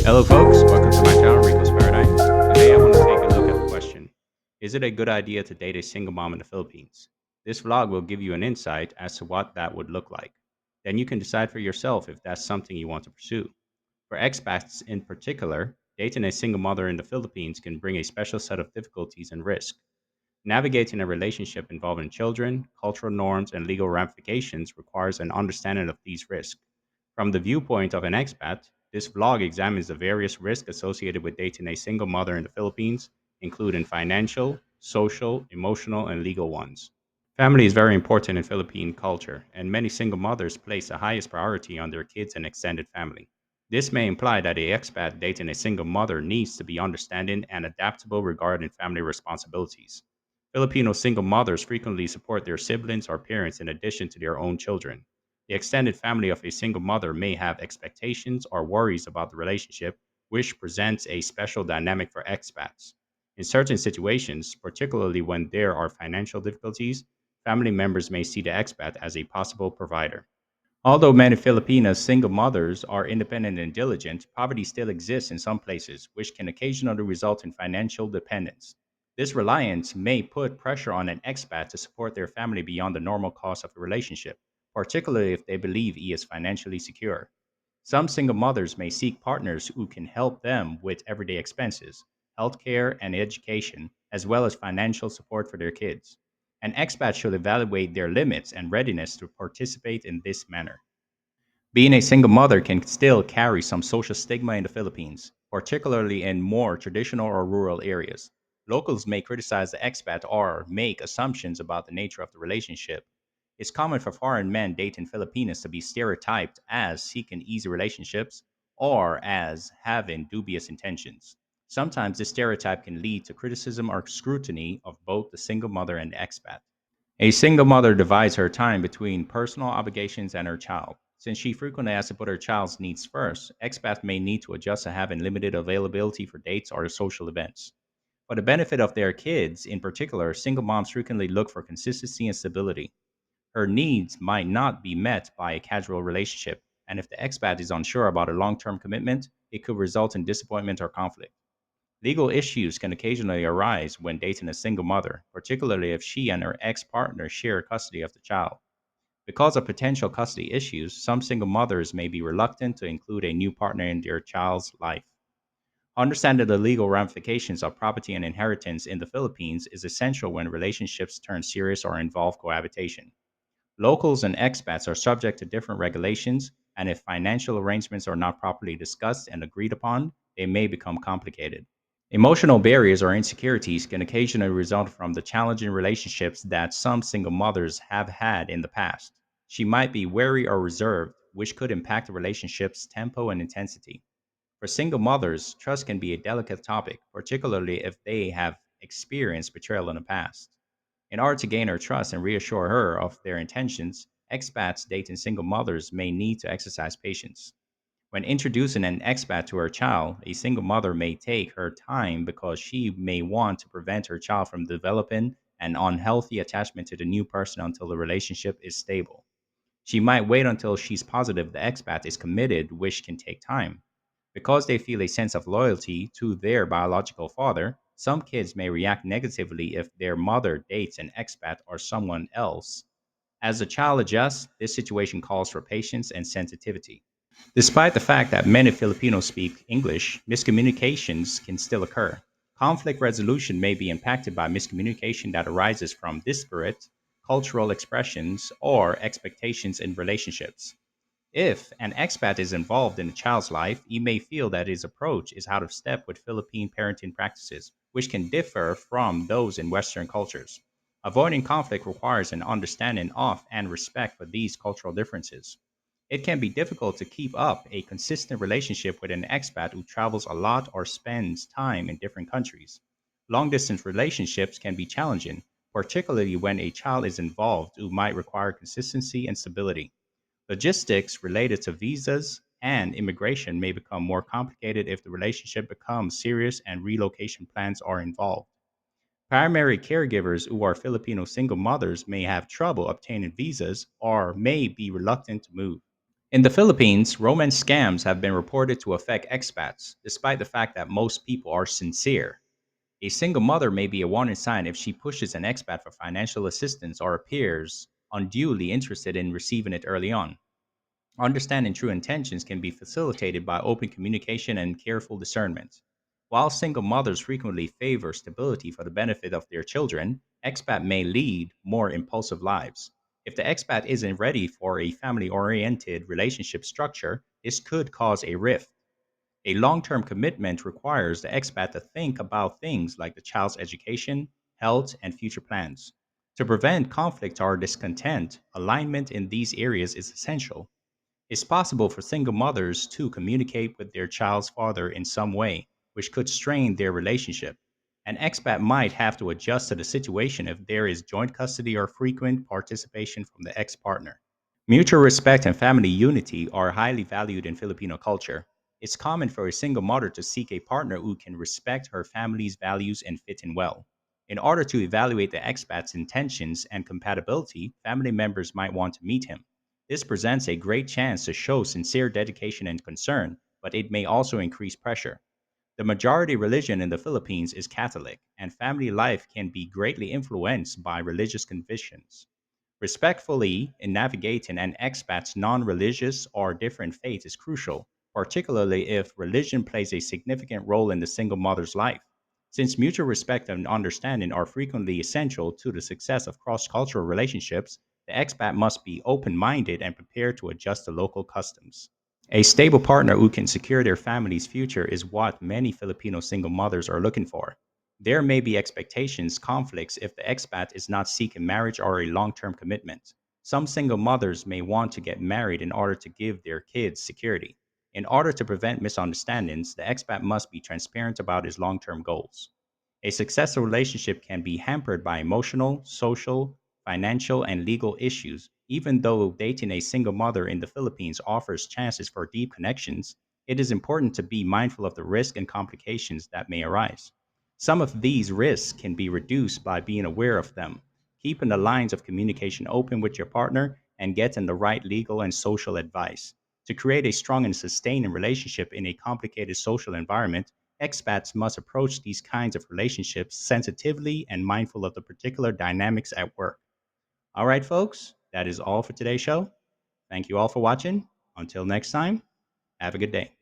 Hello, folks. Welcome to my channel, Rico's Paradigms. Today, I want to take a look at the question: is it a good idea to date a single mom in the Philippines? This vlog will give you an insight as to what that would look like. Then you can decide for yourself if that's something you want to pursue. For expats in particular, dating a single mother in the Philippines can bring a special set of difficulties and risk. Navigating a relationship involving children, cultural norms, and legal ramifications requires an understanding of these risks. From the viewpoint of an expat, this vlog examines the various risks associated with dating a single mother in the Philippines, including financial, social, emotional, and legal ones. Family is very important in Philippine culture, and many single mothers place the highest priority on their kids and extended family. This may imply that a expat dating a single mother needs to be understanding and adaptable regarding family responsibilities. Filipino single mothers frequently support their siblings or parents in addition to their own children. The extended family of a single mother may have expectations or worries about the relationship, which presents a special dynamic for expats. In certain situations, particularly when there are financial difficulties, family members may see the expat as a possible provider. Although many Filipino single mothers are independent and diligent, poverty still exists in some places, which can occasionally result in financial dependence. This reliance may put pressure on an expat to support their family beyond the normal cost of the relationship, particularly if they believe he is financially secure. Some single mothers may seek partners who can help them with everyday expenses, healthcare, and education, as well as financial support for their kids. An expat should evaluate their limits and readiness to participate in this manner. Being a single mother can still carry some social stigma in the Philippines, particularly in more traditional or rural areas. Locals may criticize the expat or make assumptions about the nature of the relationship. It's common for foreign men dating Filipinas to be stereotyped as seeking easy relationships or as having dubious intentions. Sometimes this stereotype can lead to criticism or scrutiny of both the single mother and the expat. A single mother divides her time between personal obligations and her child. Since she frequently has to put her child's needs first, expats may need to adjust to having limited availability for dates or social events. For the benefit of their kids, in particular, single moms frequently look for consistency and stability. Her needs might not be met by a casual relationship, and if the expat is unsure about a long term commitment, it could result in disappointment or conflict. Legal issues can occasionally arise when dating a single mother, particularly if she and her ex partner share custody of the child. Because of potential custody issues, some single mothers may be reluctant to include a new partner in their child's life. Understanding the legal ramifications of property and inheritance in the Philippines is essential when relationships turn serious or involve cohabitation. Locals and expats are subject to different regulations, and if financial arrangements are not properly discussed and agreed upon, they may become complicated. Emotional barriers or insecurities can occasionally result from the challenging relationships that some single mothers have had in the past. She might be wary or reserved, which could impact the relationship's tempo and intensity. For single mothers, trust can be a delicate topic, particularly if they have experienced betrayal in the past. In order to gain her trust and reassure her of their intentions, expats dating single mothers may need to exercise patience. When introducing an expat to her child, a single mother may take her time because she may want to prevent her child from developing an unhealthy attachment to the new person until the relationship is stable. She might wait until she's positive the expat is committed, which can take time. Because they feel a sense of loyalty to their biological father, some kids may react negatively if their mother dates an expat or someone else. As the child adjusts, this situation calls for patience and sensitivity. Despite the fact that many Filipinos speak English, miscommunications can still occur. Conflict resolution may be impacted by miscommunication that arises from disparate cultural expressions or expectations in relationships. If an expat is involved in a child's life, he may feel that his approach is out of step with Philippine parenting practices, which can differ from those in Western cultures. Avoiding conflict requires an understanding of and respect for these cultural differences. It can be difficult to keep up a consistent relationship with an expat who travels a lot or spends time in different countries. Long distance relationships can be challenging, particularly when a child is involved who might require consistency and stability. Logistics related to visas and immigration may become more complicated if the relationship becomes serious and relocation plans are involved. Primary caregivers who are Filipino single mothers may have trouble obtaining visas or may be reluctant to move. In the Philippines, romance scams have been reported to affect expats, despite the fact that most people are sincere. A single mother may be a warning sign if she pushes an expat for financial assistance or appears unduly interested in receiving it early on. Understanding true intentions can be facilitated by open communication and careful discernment. While single mothers frequently favor stability for the benefit of their children, expat may lead more impulsive lives. If the expat isn't ready for a family oriented relationship structure, this could cause a rift. A long term commitment requires the expat to think about things like the child's education, health, and future plans. To prevent conflict or discontent, alignment in these areas is essential. It's possible for single mothers to communicate with their child's father in some way, which could strain their relationship. An expat might have to adjust to the situation if there is joint custody or frequent participation from the ex partner. Mutual respect and family unity are highly valued in Filipino culture. It's common for a single mother to seek a partner who can respect her family's values and fit in well. In order to evaluate the expat's intentions and compatibility, family members might want to meet him. This presents a great chance to show sincere dedication and concern, but it may also increase pressure. The majority religion in the Philippines is Catholic, and family life can be greatly influenced by religious convictions. Respectfully in navigating an expat's non religious or different faith is crucial, particularly if religion plays a significant role in the single mother's life. Since mutual respect and understanding are frequently essential to the success of cross cultural relationships, the expat must be open minded and prepared to adjust to local customs. A stable partner who can secure their family's future is what many Filipino single mothers are looking for. There may be expectations conflicts if the expat is not seeking marriage or a long term commitment. Some single mothers may want to get married in order to give their kids security. In order to prevent misunderstandings, the expat must be transparent about his long term goals. A successful relationship can be hampered by emotional, social, financial, and legal issues. Even though dating a single mother in the Philippines offers chances for deep connections, it is important to be mindful of the risk and complications that may arise. Some of these risks can be reduced by being aware of them, keeping the lines of communication open with your partner, and getting the right legal and social advice. To create a strong and sustaining relationship in a complicated social environment, expats must approach these kinds of relationships sensitively and mindful of the particular dynamics at work. All right, folks, that is all for today's show. Thank you all for watching. Until next time, have a good day.